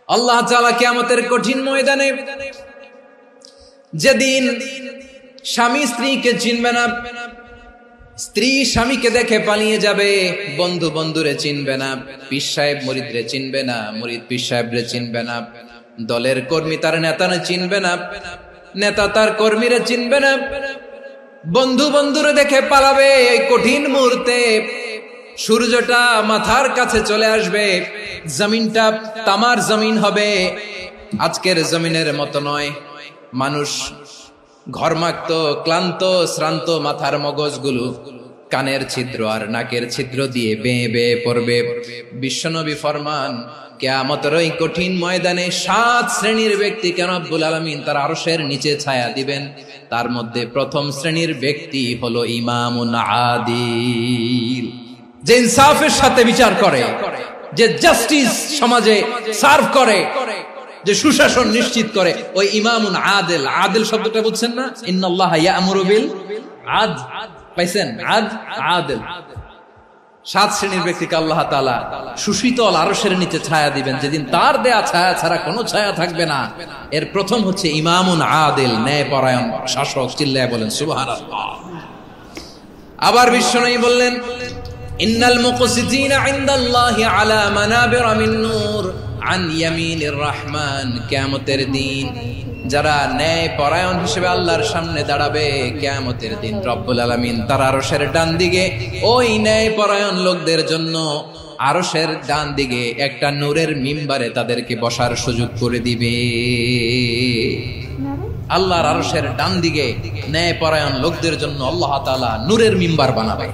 আল্লাহ তাআলা কিয়ামতের কঠিন ময়দানে যেদিন স্বামী স্ত্রীকে চিনবে না, স্ত্রী স্বামীকে দেখে পালিয়ে যাবে, বন্ধু বন্ধুরে চিনবে না, পীর সাহেব মুরিদরে চিনবে না, মুরিদ পীর সাহেবরে চিনবে না, দলের কর্মী তার নেতারে চিনবে না, নেতা তার কর্মীরে চিনবে না, বন্ধু বন্ধুরে দেখে পালাবে। এই কঠিন মুহূর্তে সূর্যটা মাথার কাছে চলে আসবে, জমিনটা তামার জমিন হবে, আজকের জমিনের মতো নয়। মানুষ ঘর্মাক্ত, ক্লান্ত, শ্রান্ত মাথার মগজগুলো কানের ছিদ্র আর নাকের ছিদ্র দিয়ে বেয়ে বেয়ে পড়বে। বিশ্বনবী ফরমান, কিয়ামতের ওই কঠিন ময়দানে 7 শ্রেণীর ব্যক্তিকে রব্বুল আলামিন তার আরশের নিচে ছায়া দিবেন। তার মধ্যে প্রথম শ্রেণীর ব্যক্তি হলো ইমামুন আদিল, যে ইনসাফের সাথে বিচার করে, যে জাস্টিস সমাজে সার্ভ করে, যে সুশাসন নিশ্চিত করে, ওই ইমামুন আদিল। আদিল শব্দটা বুঝছেন না? ইন্নাল্লাহা ইয়া'মুরু বিল আদল, পাইছেন? আদিল। 7 শ্রেণীর ব্যক্তিকে আল্লাহ তাআলা সুশীতল আরশের নিচে ছায়া দিবেন, যেদিন তার দেয়া ছায়া ছাড়া কোনো ছায়া থাকবে না। এর প্রথম হচ্ছে ইমামুন আদিল, ন্যায়পরায়ণ শাসক। চিল্লায় বলেন সুবহানাল্লাহ। আবার বিশ্বনবী বললেন, ইন্নাল মুকসিতিনা ইনদাল্লাহি আলা মানাবিরা মিন নূর আন ইয়ামিনির রহমান। কিয়ামতের দিন যারা ন্যায় পরায়ণ হিসেবে আল্লাহর সামনে দাঁড়াবে, কিয়ামতের দিন রব্বুল আলামিন তার আরশের ডান দিকে ওই ন্যায় পরায়ণ লোকদের জন্য আরশের ডান দিকে একটা নূরের মিম্বারে তাদেরকে বসার সুযোগ করে দিবে। আল্লাহর আরশের ডান দিকে ন্যায় পরায়ণ লোকদের জন্য আল্লাহ তাআলা নূরের মিম্বার বানাবে।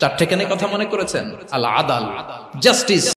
4টে কেন কথা মনে করেছেন? আল আদাল, জাস্টিস।